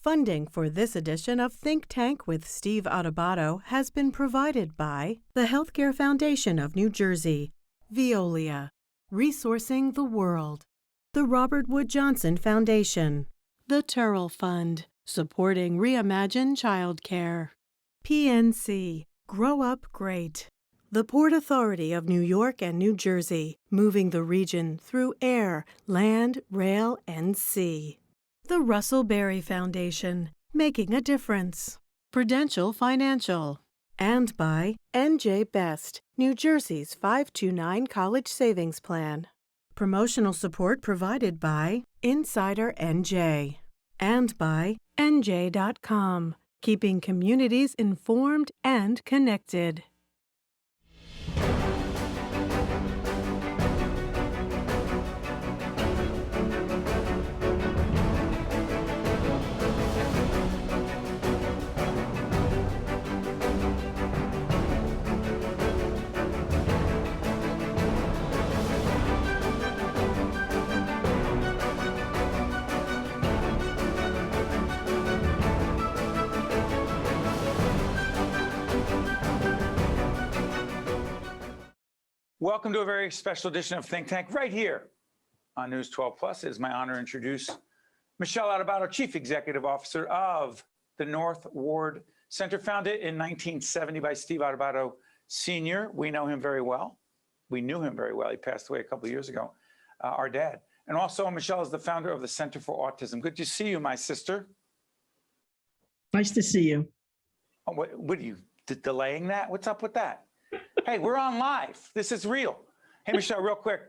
Funding for this edition of Think Tank with Steve Adubato has been provided by the Healthcare Foundation of New Jersey, VEOLIA, Resourcing the World, the Robert Wood Johnson Foundation, the Turrell Fund, supporting Reimagine Childcare, PNC, Grow Up Great, the Port Authority of New York and New Jersey, moving the region through air, land, rail, and sea. The Russell Berrie Foundation, making a difference. Prudential Financial. And by NJ Best, New Jersey's 529 College Savings Plan. Promotional support provided by Insider NJ. And by NJ.com, keeping communities informed and connected. Welcome to a very special edition of Think Tank right here on News 12 Plus. It is my honor to introduce Michele Adubato, Chief Executive Officer of the North Ward Center, founded in 1970 by Steve Adubato Sr. We know him very well. We knew him very well. He passed away a couple of years ago, our dad. And also, Michele is the founder of the Center for Autism. Good to see you, my sister. Nice to see you. Oh, what are you delaying that? What's up with that? Hey, we're on live. This is real. Hey, Michele, real quick,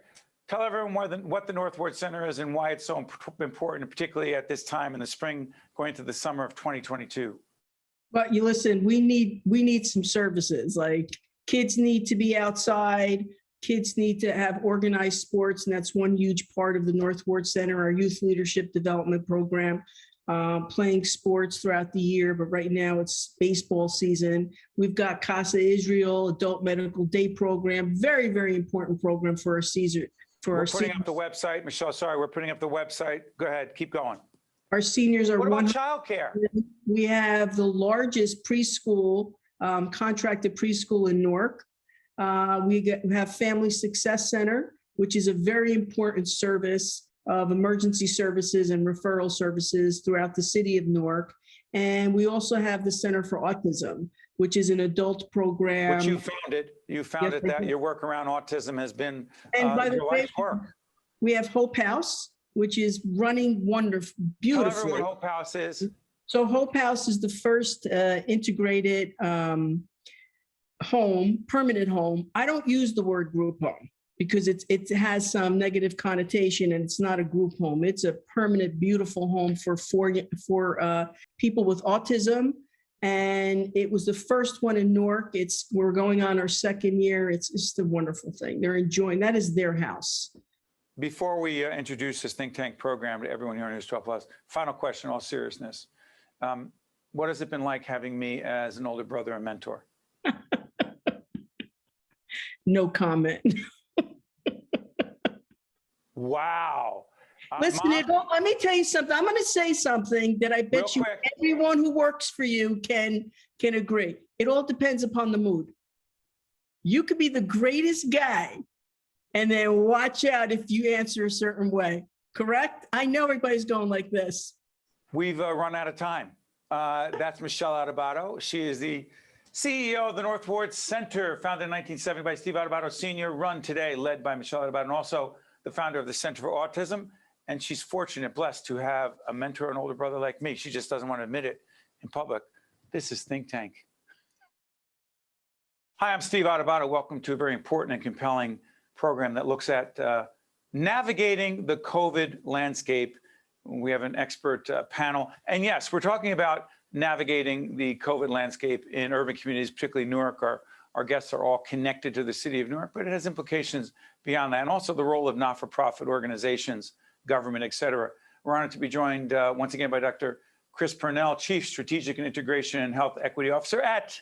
tell everyone what the North Ward Center is and why it's so important, particularly at this time in the spring, going into the summer of 2022. But you listen, we need some services. Like kids need to be outside. Kids need to have organized sports, and that's one huge part of the North Ward Center, our youth leadership development program. Playing sports throughout the year, but right now it's baseball season. We've got Casa Israel, adult medical day program, very, very important program for our season. We're putting up the website. Michele, sorry, we're putting up the website. Go ahead, keep going. Our seniors are. What about childcare? We have the largest preschool, contracted preschool in Newark. We have Family Success Center, which is a very important service of emergency services and referral services throughout the city of Newark. And we also have the Center for Autism, which is an adult program. Which you founded. You founded that. Your work around autism has been your life's work. We have Hope House, which is running wonderful, beautifully. Tell everyone what Hope House is. So Hope House is the first integrated home, permanent home. I don't use the word group home, because it has some negative connotation, and it's not a group home. It's a permanent, beautiful home for people with autism. And it was the first one in Newark. We're going on our second year. It's just a wonderful thing. They're enjoying, that is their house. Before we introduce this Think Tank program to everyone here on News 12 Plus, final question, in all seriousness. What has it been like having me as an older brother and mentor? No comment. Wow. Listen, let me tell you something. I'm going to say something that I bet you everyone who works for you can agree. It all depends upon the mood. You could be the greatest guy, and then watch out if you answer a certain way. Correct? I know everybody's going like this. We've run out of time. That's Michele Adubato. She is the CEO of the North Ward Center, founded in 1970 by Steve Adubato Sr., run today, led by Michele Adubato, and also the founder of the Center for Autism. And she's fortunate, blessed to have a mentor, an older brother like me. She just doesn't want to admit it in public. This is Think Tank. Hi, I'm Steve Adubato. Welcome to a very important and compelling program that looks at navigating the COVID landscape. We have an expert panel. And yes, we're talking about navigating the COVID landscape in urban communities, particularly Newark. Our guests are all connected to the city of Newark, but it has implications beyond that, and also the role of not-for-profit organizations, government, et cetera. We're honored to be joined once again by Dr. Chris Pernell, Chief Strategic and Integration and Health Equity Officer at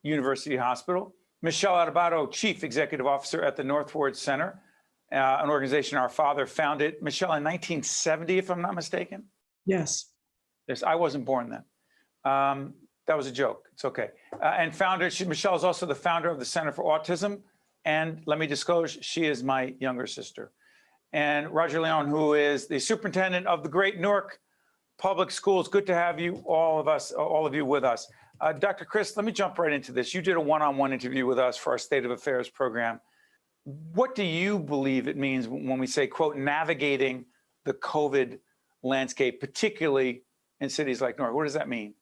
University Hospital. Michele Adubato, Chief Executive Officer at the North Ward Center, an organization our father founded, Michele, in 1970, if I'm not mistaken. Yes. Yes, I wasn't born then. That was a joke. It's okay. And Michele is also the founder of the Center for Autism. And let me disclose, she is my younger sister. And Roger León, who is the superintendent of the great Newark Public Schools. Good to have you, all of you with us. Dr. Chris, let me jump right into this. You did a one-on-one interview with us for our State of Affairs program. What do you believe it means when we say, quote, navigating the COVID landscape, particularly in cities like Newark? What does that mean?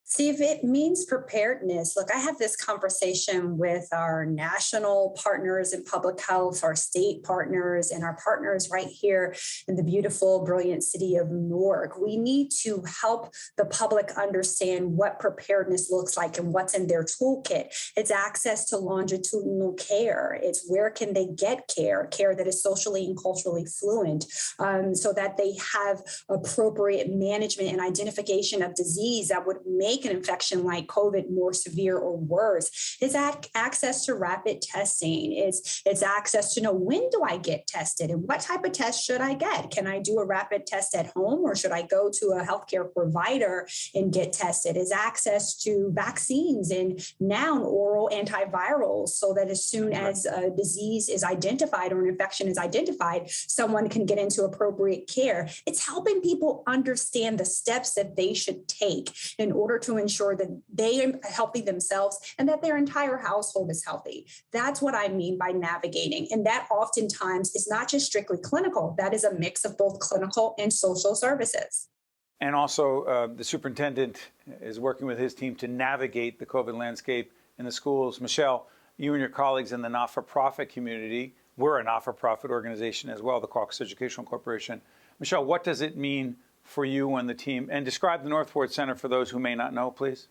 Steve, it means preparedness. Look, I have this conversation with our national partners in public health, our state partners, and our partners right here in the beautiful, brilliant city of Newark. We need to help the public understand what preparedness looks like and what's in their toolkit. It's access to longitudinal care. It's where can they get care that is socially and culturally fluent, so that they have appropriate management and identification of disease that would make an infection like COVID more severe or worse. It's access to rapid testing. It's access to know, when do I get tested and what type of test should I get? Can I do a rapid test at home, or should I go to a healthcare provider and get tested? It's access to vaccines and now oral antivirals, so that as soon as a disease is identified or an infection is identified, someone can get into appropriate care. It's helping people understand the steps that they should take in order to ensure that they are healthy themselves and that their entire household is healthy. That's what I mean by navigating. And that oftentimes is not just strictly clinical. That is a mix of both clinical and social services. And also the superintendent is working with his team to navigate the COVID landscape in the schools. Michele, you and your colleagues in the not-for-profit community, we're a not-for-profit organization as well, the CAUCUS Educational Corporation. Michele, what does it mean for you and the team? And describe the Northward Center for those who may not know, please.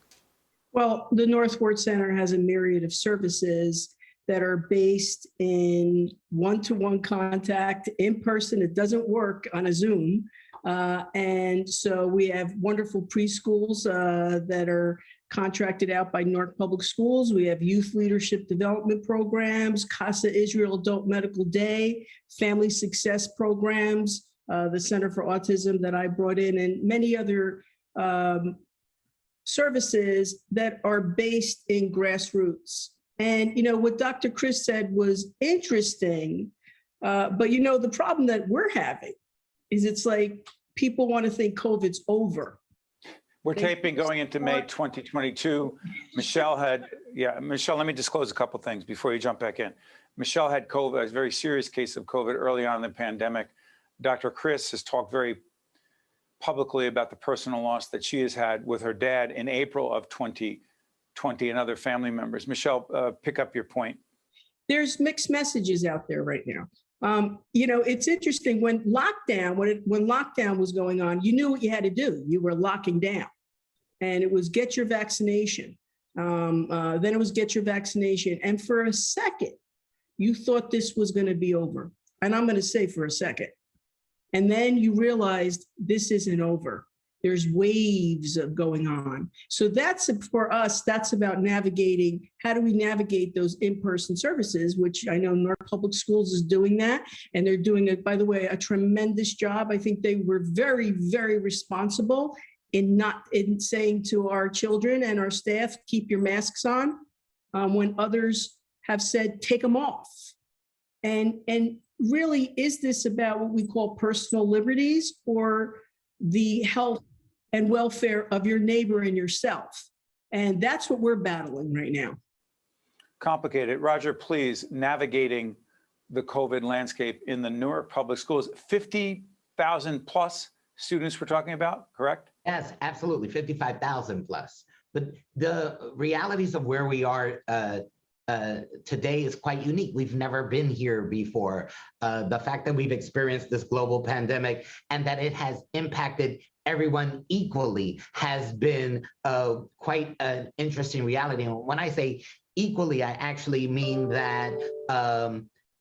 Well, the Northward Center has a myriad of services that are based in one-to-one contact, in person. It doesn't work on a Zoom. And so we have wonderful preschools that are contracted out by Newark Public Schools. We have youth leadership development programs, CASA Israel Adult Medical Day, family success programs, the Center for Autism that I brought in, and many other services that are based in grassroots. And, you know, what Dr. Chris said was interesting, but, you know, the problem that we're having is it's like people want to think COVID's over. We're taping going into May 2022. Michele, let me disclose a couple of things before you jump back in. Michele had COVID, a very serious case of COVID early on in the pandemic. Dr. Chris has talked very publicly about the personal loss that she has had with her dad in April of 2020 and other family members. Michele, pick up your point. There's mixed messages out there right now. You know, it's interesting when lockdown was going on, you knew what you had to do. You were locking down, and it was get your vaccination. Then it was get your vaccination. And for a second, you thought this was going to be over. And I'm going to say for a second. And then you realized this isn't over. There's waves of going on. So that's, for us, that's about navigating. How do we navigate those in-person services, which I know Newark Public Schools is doing that. And they're doing it, by the way, a tremendous job. I think they were very, very responsible in saying to our children and our staff, keep your masks on, when others have said, take them off. And really, is this about what we call personal liberties or the health and welfare of your neighbor and yourself? And that's what we're battling right now. Complicated. Roger, please, navigating the COVID landscape in the Newark Public Schools. 50,000 plus students we're talking about, correct? Yes, absolutely, 55,000 plus. But the realities of where we are today is quite unique. We've never been here before. The fact that we've experienced this global pandemic and that it has impacted everyone equally has been quite an interesting reality. And when I say equally, I actually mean that,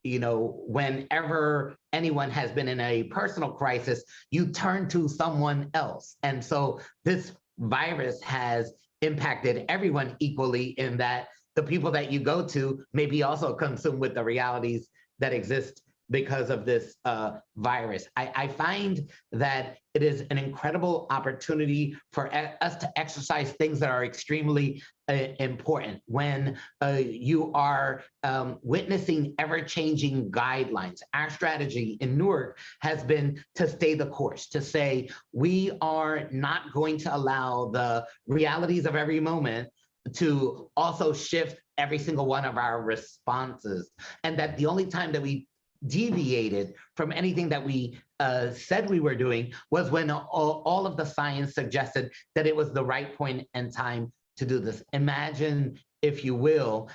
you know, whenever anyone has been in a personal crisis, you turn to someone else. And so this virus has impacted everyone equally in that the people that you go to may be also consumed with the realities that exist because of this virus. I find that it is an incredible opportunity for us to exercise things that are extremely important when you are witnessing ever-changing guidelines. Our strategy in Newark has been to stay the course, to say we are not going to allow the realities of every moment to also shift every single one of our responses, and that the only time that we deviated from anything that we said we were doing was when all of the science suggested that it was the right point and time to do this. Imagine, if you will,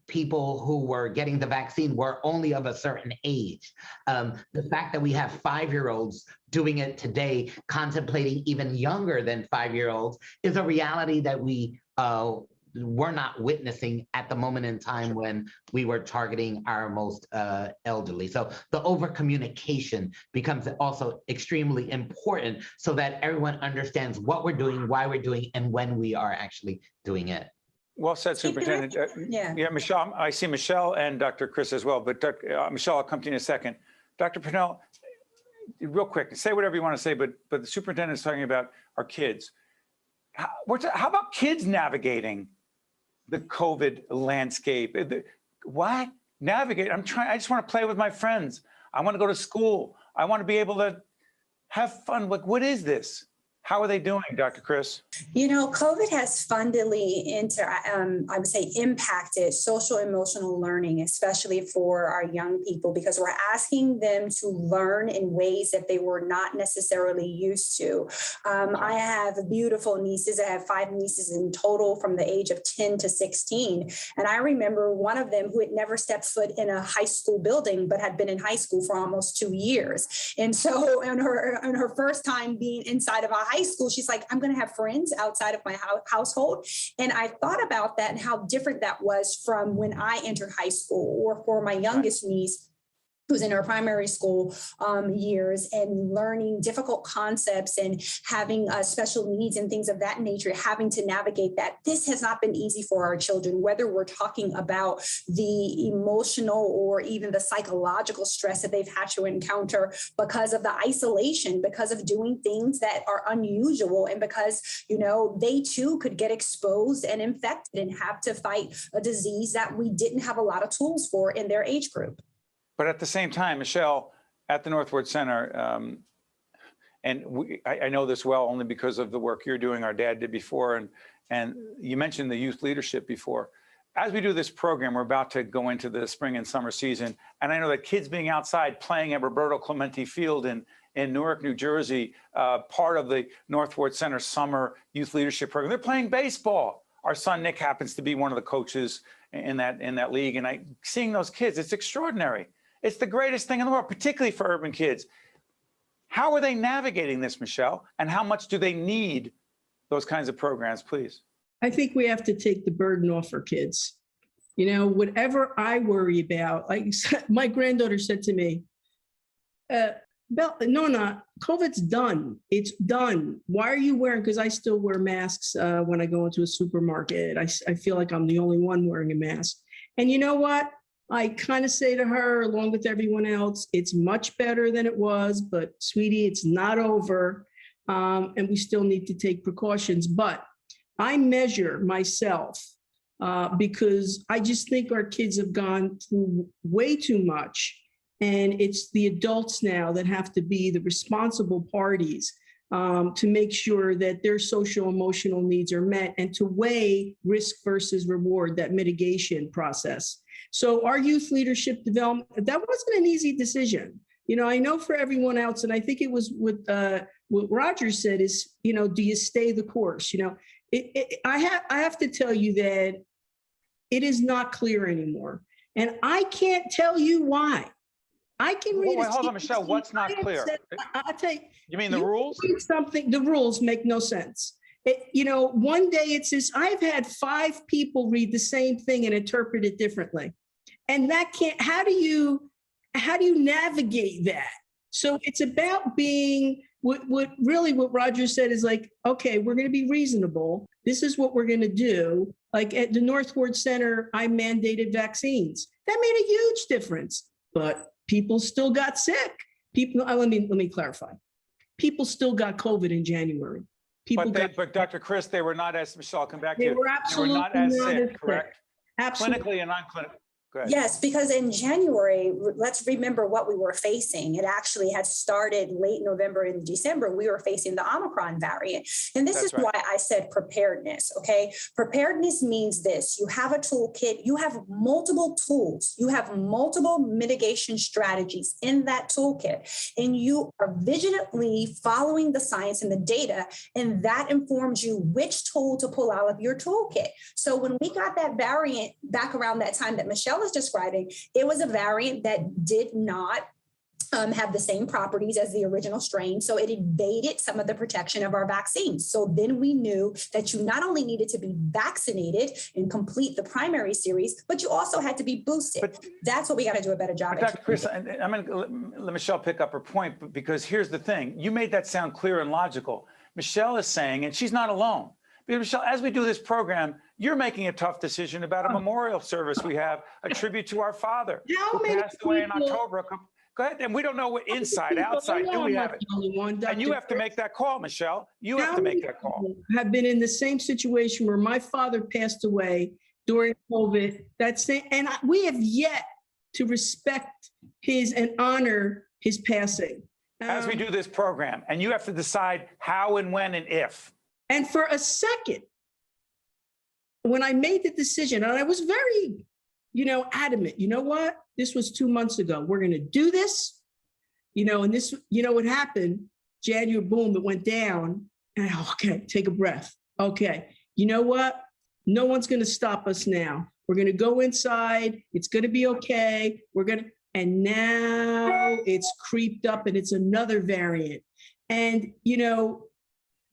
people who were getting the vaccine were only of a certain age. The fact that we have 5-year-olds doing it today, contemplating even younger than 5-year-olds, is a reality that we were not witnessing at the moment in time when we were targeting our most elderly. So the over-communication becomes also extremely important so that everyone understands what we're doing, why we're doing, and when we are actually doing it. Well said, Superintendent. Yeah, Michele, I see Michele and Dr. Chris as well, but Michele, I'll come to you in a second. Dr. Pernell, real quick, say whatever you want to say, but the superintendent is talking about our kids. How about kids navigating the COVID landscape? What? Navigate? I just want to play with my friends. I want to go to school. I want to be able to have fun. Like, what is this? How are they doing, Dr. Chris? COVID has fundamentally I would say, impacted social emotional learning, especially for our young people, because we're asking them to learn in ways that they were not necessarily used to. I have beautiful nieces. I have 5 nieces in total from the age of 10 to 16. And I remember one of them who had never stepped foot in a high school building, but had been in high school for almost 2 years. And so on her first time being inside of a high school, she's like, I'm going to have friends outside of my household. And I thought about that and how different that was from when I entered high school, or for my youngest niece, who's in her primary school years, and learning difficult concepts and having special needs and things of that nature, having to navigate that. This has not been easy for our children, whether we're talking about the emotional or even the psychological stress that they've had to encounter because of the isolation, because of doing things that are unusual, and because, they too could get exposed and infected and have to fight a disease that we didn't have a lot of tools for in their age group. But at the same time, Michele, at the Northward Center, and I know this well only because of the work you're doing, our dad did before, and you mentioned the youth leadership before. As we do this program, we're about to go into the spring and summer season, and I know that kids being outside playing at Roberto Clemente Field in Newark, New Jersey, part of the Northward Center Summer Youth Leadership Program, they're playing baseball. Our son Nick happens to be one of the coaches in that league, and seeing those kids, it's extraordinary. It's the greatest thing in the world, particularly for urban kids. How are they navigating this, Michele? And how much do they need those kinds of programs, please? I think we have to take the burden off our kids. Whatever I worry about, like my granddaughter said to me, Nona, COVID's done. It's done. Why are you wearing, because I still wear masks when I go into a supermarket. I feel like I'm the only one wearing a mask. And you know what? I kind of say to her, along with everyone else, it's much better than it was, but sweetie, it's not over. And we still need to take precautions. But I measure myself because I just think our kids have gone through way too much. And it's the adults now that have to be the responsible parties to make sure that their social emotional needs are met, and to weigh risk versus reward, that mitigation process. So our youth leadership development, that wasn't an easy decision. I know for everyone else, and I think it was what Roger said is, do you stay the course? I have to tell you that it is not clear anymore. And I can't tell you why. I can read hold on, Michele, what's not clear? I'll tell you. You mean the rules? The rules make no sense. One day it says, I've had 5 people read the same thing and interpret it differently. And that how do you navigate that? So it's about being, what Roger said is like, okay, we're going to be reasonable. This is what we're going to do. Like at the Northward Center, I mandated vaccines. That made a huge difference. But people still got sick. People, let me clarify. People still got COVID in January. But Dr. Chris, they were not as, Michele, I'll come back to you. They were absolutely not as not sick, as correct? Absolutely. Clinically and non-clinically. Go ahead. Yes, because in January, let's remember what we were facing. It actually had started late November and December. We were facing the Omicron variant. And this is why I said preparedness, okay? Preparedness means this. You have a toolkit. You have multiple tools. You have multiple mitigation strategies in that toolkit. And you are vigilantly following the science and the data, and that informs you which tool to pull out of your toolkit. So when we got that variant back around that time that Michele was describing, it was a variant that did not have the same properties as the original strain. So it evaded some of the protection of our vaccines. So then we knew that you not only needed to be vaccinated and complete the primary series, but you also had to be boosted. That's what we got to do a better job at. Dr. Chris, I'm going to let Michele pick up her point, because here's the thing. You made that sound clear and logical. Michele is saying, and she's not alone, because Michele, as we do this program, you're making a tough decision about a memorial service we have, a tribute to our father who passed away in October. Go ahead. And we don't know what inside, outside, do we have it? And you have to make that call, Michele. You have to make that call. Have been in the same situation where my father passed away during COVID. And we have yet to respect his and honor his passing. As we do this program, and you have to decide how and when and if. And for a second, when I made the decision, and I was very, adamant, you know what? This was 2 months ago. We're going to do this, and this, what happened? January, boom, it went down. And okay, take a breath. Okay, you know what? No one's going to stop us now. We're going to go inside. It's going to be okay. And now it's creeped up and it's another variant. And,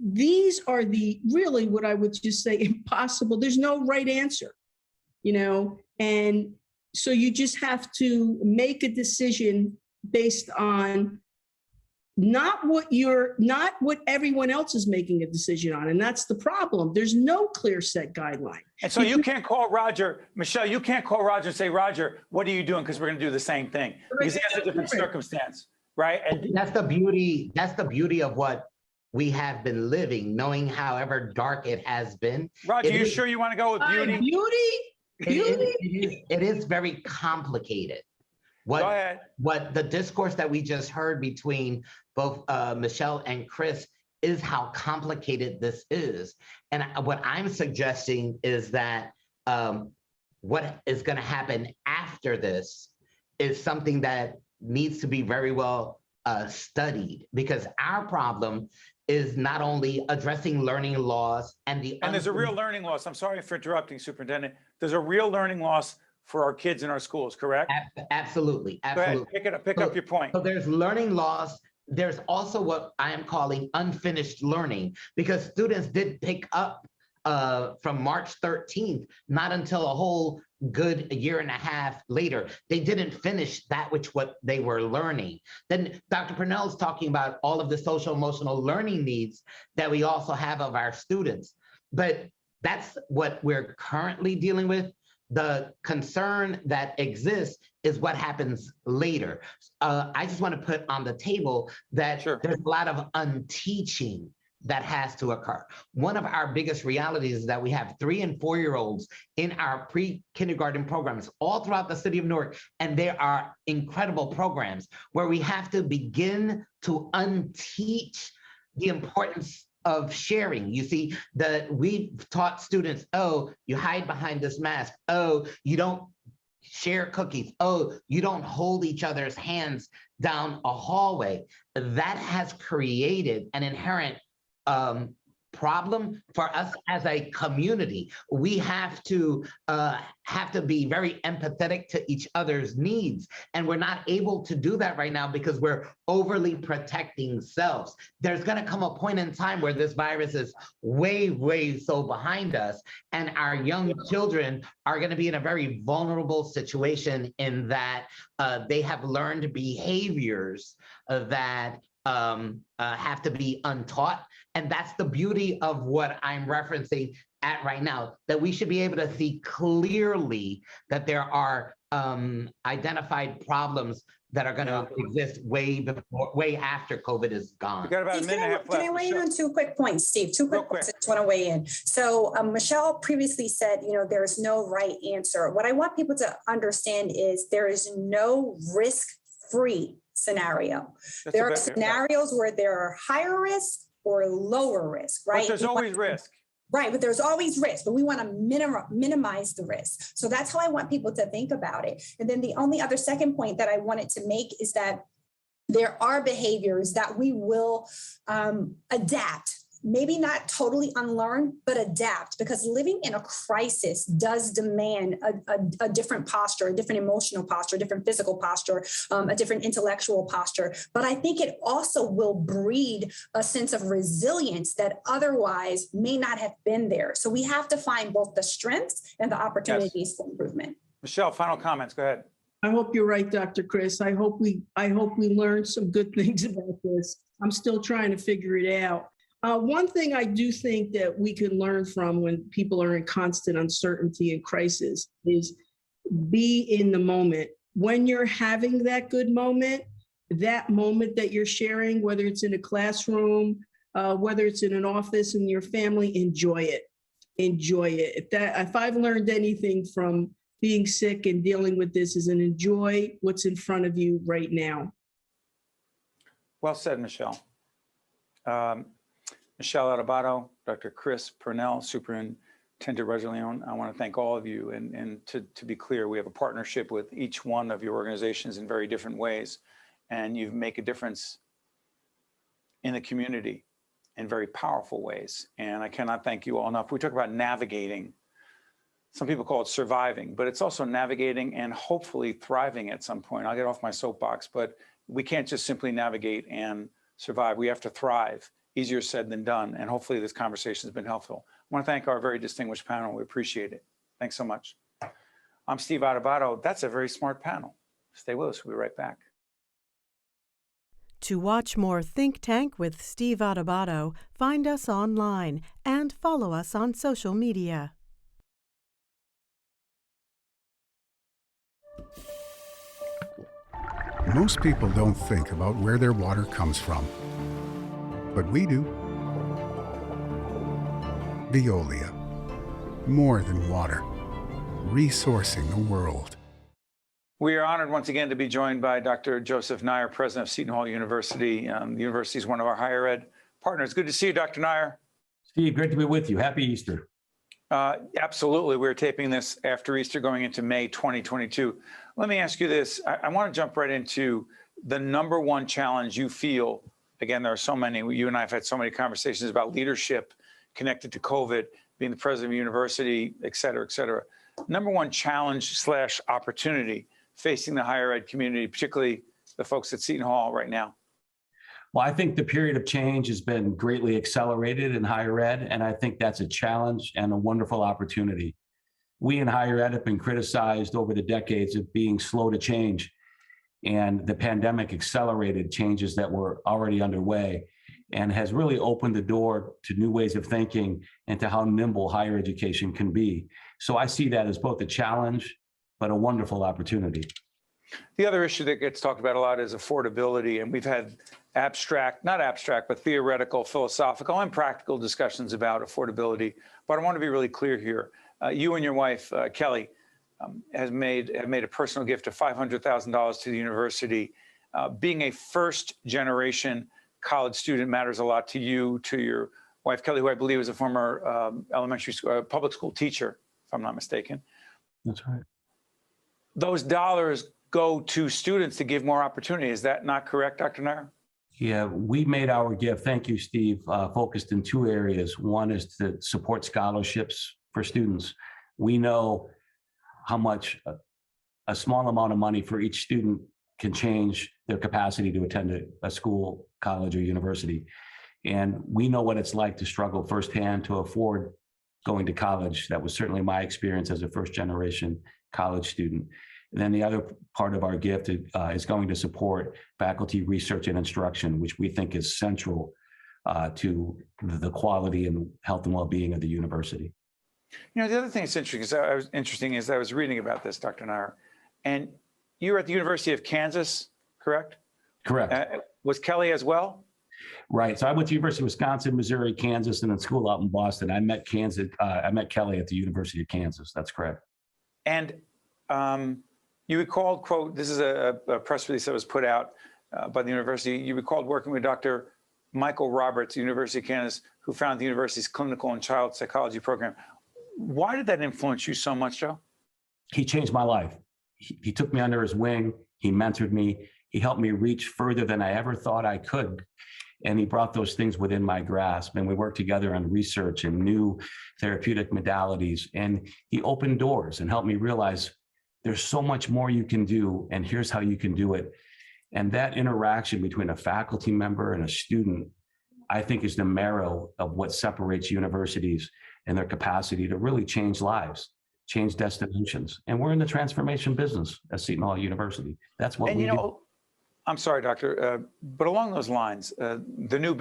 these are really what I would just say impossible. There's no right answer, and so you just have to make a decision based on not what everyone else is making a decision on. And that's the problem. There's no clear set guideline. And so you can't call Roger, Michele, you can't call Roger and say, Roger, what are you doing? Because we're going to do the same thing. Because he has a different circumstance, right? And that's the beauty of what we have been living, knowing however dark it has been. Roger, you sure you want to go with beauty? It is very complicated. Go ahead. What the discourse that we just heard between both Michele and Chris is how complicated this is. And what I'm suggesting is that what is going to happen after this is something that needs to be very well studied, because our problem is not only addressing learning loss and there's a real learning loss. I'm sorry for interrupting, Superintendent. There's a real learning loss for our kids in our schools, correct? Absolutely. Go ahead, pick up your point. So there's learning loss. There's also what I am calling unfinished learning, because students did pick up from March 13th, not until a whole good year and a half later. They didn't finish that what they were learning. Then Dr. Pernell is talking about all of the social emotional learning needs that we also have of our students. But that's what we're currently dealing with. The concern that exists is what happens later. I just want to put on the table that there's a lot of unteaching that has to occur. One of our biggest realities is that we have 3- and 4-year-olds in our pre-kindergarten programs all throughout the city of Newark, and there are incredible programs where we have to begin to unteach the importance of sharing. You see, that we've taught students, oh, you hide behind this mask. Oh, you don't share cookies. Oh, you don't hold each other's hands down a hallway. That has created an inherent problem for us as a community. We have to be very empathetic to each other's needs, and we're not able to do that right now because we're overly protecting selves. There's going to come a point in time where this virus is way, way so behind us, and our young children are going to be in a very vulnerable situation in that they have learned behaviors that have to be untaught. And that's the beauty of what I'm referencing at right now, that we should be able to see clearly that there are identified problems that are going to exist way after COVID is gone. We got about a minute and a half left. Can I weigh in on 2 quick points, Steve? 2 quick points. I just want to weigh in. So Michele previously said, there's no right answer. What I want people to understand is there is no risk-free scenario. There are scenarios where there are higher risk or lower risk, right? But there's always risk. Right, but there's always risk, but we want to minimize the risk. So that's how I want people to think about it. And then the only other second point that I wanted to make is that there are behaviors that we will adapt. Maybe not totally unlearn, but adapt, because living in a crisis does demand a different posture, a different emotional posture, a different physical posture, a different intellectual posture. But I think it also will breed a sense of resilience that otherwise may not have been there. So we have to find both the strengths and the opportunities for improvement. Michele, final comments. Go ahead. I hope you're right, Dr. Chris. I hope we learned some good things about this. I'm still trying to figure it out. One thing I do think that we can learn from when people are in constant uncertainty and crisis is be in the moment. When you're having that good moment, that moment that you're sharing, whether it's in a classroom, whether it's in an office and your family, enjoy it. Enjoy it. If I've learned anything from being sick and dealing with this, is enjoy what's in front of you right now. Well said, Michele. Michele Adubato, Dr. Chris Pernell, Superintendent Roger León, I want to thank all of you. And to be clear, we have a partnership with each one of your organizations in very different ways. And you make a difference in the community in very powerful ways. And I cannot thank you all enough. We talk about navigating. Some people call it surviving, but it's also navigating and hopefully thriving at some point. I'll get off my soapbox, but we can't just simply navigate and survive. We have to thrive. Easier said than done. And hopefully this conversation has been helpful. I want to thank our very distinguished panel. We appreciate it. Thanks so much. I'm Steve Adubato. That's a very smart panel. Stay with us. We'll be right back. To watch more Think Tank with Steve Adubato, find us online and follow us on social media. Most people don't think about where their water comes from. But we do. VEOLIA. More than water. Resourcing the world. We are honored once again to be joined by Dr. Joseph Nyre, president of Seton Hall University. The university is one of our higher ed partners. Good to see you, Dr. Nyre. Steve, great to be with you. Happy Easter. Absolutely. We're taping this after Easter going into May 2022. Let me ask you this. I want to jump right into the number one challenge you feel. Again, there are so many. You and I have had so many conversations about leadership connected to COVID, being the president of a university, et cetera, et cetera. Number one challenge / opportunity facing the higher ed community, particularly the folks at Seton Hall right now? Well, I think the period of change has been greatly accelerated in higher ed, and I think that's a challenge and a wonderful opportunity. We in higher ed have been criticized over the decades of being slow to change, and the pandemic accelerated changes that were already underway and has really opened the door to new ways of thinking and to how nimble higher education can be. So I see that as both a challenge, but a wonderful opportunity. The other issue that gets talked about a lot is affordability, and we've had not abstract, but theoretical, philosophical, and practical discussions about affordability. But I want to be really clear here. You and your wife, Kelly, have made a personal gift of $500,000 to the university. Being a first-generation college student matters a lot to you, to your wife, Kelly, who I believe is a former elementary school, public school teacher, if I'm not mistaken. That's right. Those dollars go to students to give more opportunity. Is that not correct, Dr. Nyre? Yeah, we made our gift, thank you, Steve, focused in two areas. One is to support scholarships for students. We know how much a small amount of money for each student can change their capacity to attend a school, college, or university. And we know what it's like to struggle firsthand to afford going to college. That was certainly my experience as a first-generation college student. And then the other part of our gift is going to support faculty research and instruction, which we think is central to the quality and health and well-being of the university. You know, the other thing that's interesting is I was reading about this, Dr. Nyre, And you were at the University of Kansas, correct? Correct. Was Kelly as well? Right. So I went to University of Wisconsin, Missouri, Kansas, and then school out in Boston. I met Kelly at the University of Kansas. That's correct. And you recalled, quote, this is a press release that was put out by the university. You recalled working with Dr. Michael Roberts, University of Kansas, who founded the university's clinical and child psychology program. Why did that influence you so much, Joe? He changed my life. He took me under his wing. He mentored me. He helped me reach further than I ever thought I could. And he brought those things within my grasp. And we worked together on research and new therapeutic modalities. And he opened doors and helped me realize there's so much more you can do. And here's how you can do it. And that interaction between a faculty member and a student, I think, is the marrow of what separates universities and their capacity to really change lives, change destinations. And we're in the transformation business at Seton Hall University. That's what we do. I'm sorry, Doctor, but along those lines, the new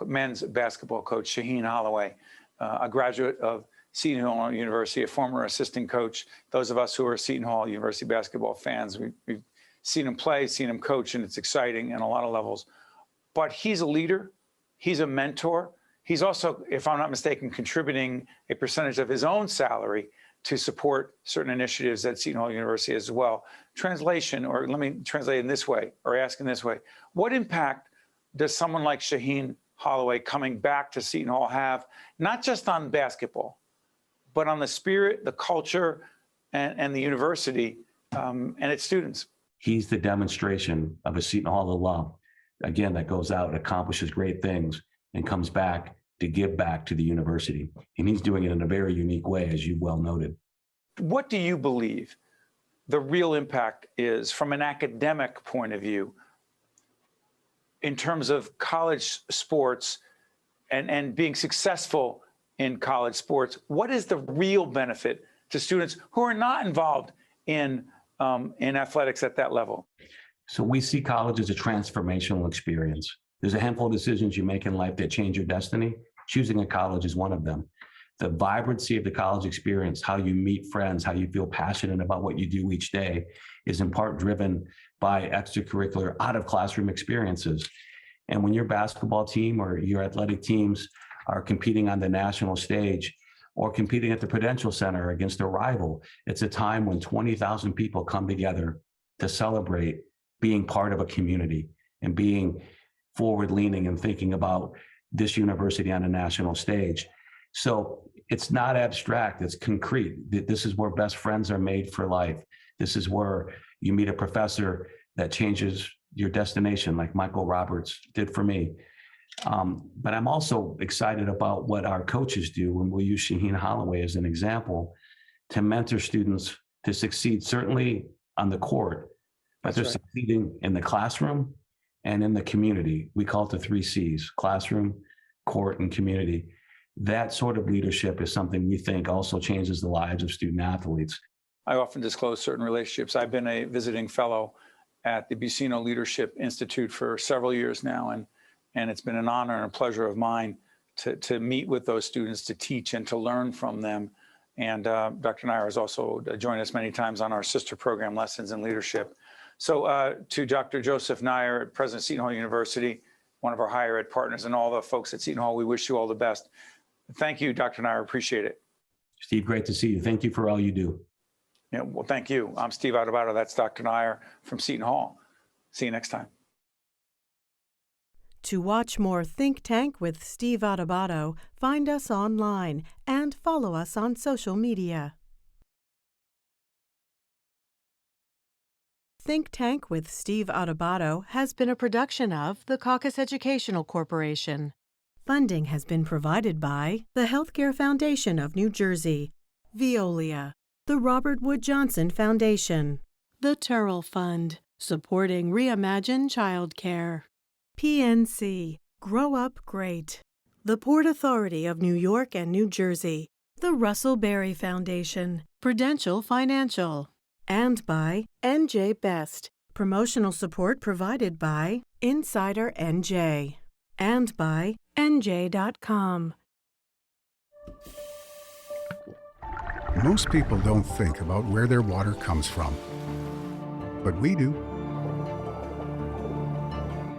men's basketball coach, Shaheen Holloway, a graduate of Seton Hall University, a former assistant coach. Those of us who are Seton Hall University basketball fans, we've seen him play, seen him coach, and it's exciting on a lot of levels. But he's a leader. He's a mentor. He's also, if I'm not mistaken, contributing a percentage of his own salary to support certain initiatives at Seton Hall University as well. Translation, or let me translate in this way, or ask in this way. What impact does someone like Shaheen Holloway coming back to Seton Hall have, not just on basketball, but on the spirit, the culture, and the university and its students? He's the demonstration of a Seton Hall alum, again, that goes out, accomplishes great things, and comes back to give back to the university. And he's doing it in a very unique way, as you well noted. What do you believe the real impact is from an academic point of view in terms of college sports and being successful in college sports? What is the real benefit to students who are not involved in athletics at that level? So we see college as a transformational experience. There's a handful of decisions you make in life that change your destiny. Choosing a college is one of them. The vibrancy of the college experience, how you meet friends, how you feel passionate about what you do each day, is in part driven by extracurricular, out-of-classroom experiences. And when your basketball team or your athletic teams are competing on the national stage or competing at the Prudential Center against a rival, it's a time when 20,000 people come together to celebrate being part of a community and being forward-leaning and thinking about this university on a national stage. So it's not abstract, it's concrete. This is where best friends are made for life. This is where you meet a professor that changes your destination, like Michael Roberts did for me. But I'm also excited about what our coaches do, and we'll use Shaheen Holloway as an example, to mentor students to succeed, certainly on the court, but they're succeeding in the classroom and in the community. We call it the 3 C's: classroom, court, and community. That sort of leadership is something we think also changes the lives of student athletes. I often disclose certain relationships. I've been a visiting fellow at the Buccino Leadership Institute for several years now, and it's been an honor and a pleasure of mine to meet with those students, to teach and to learn from them. And Dr. Nyre has also joined us many times on our sister program, Lessons in Leadership. So to Dr. Joseph Nyre, President of Seton Hall University, one of our higher ed partners, and all the folks at Seton Hall, we wish you all the best. Thank you, Dr. Nyre. Appreciate it. Steve, great to see you. Thank you for all you do. Yeah, well, thank you. I'm Steve Adubato. That's Dr. Nyre from Seton Hall. See you next time. To watch more Think Tank with Steve Adubato, find us online and follow us on social media. Think Tank with Steve Adubato has been a production of the CAUCUS Educational Corporation. Funding has been provided by the Healthcare Foundation of New Jersey, VEOLIA, the Robert Wood Johnson Foundation, the Turrell Fund, supporting Reimagine Childcare, PNC, Grow Up Great, the Port Authority of New York and New Jersey, the Russell Berrie Foundation, Prudential Financial, and by NJ Best, promotional support provided by Insider NJ, and by NJ.com. Most people don't think about where their water comes from. but we do.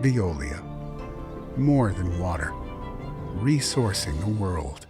VEOLIA, more than water, resourcing the world.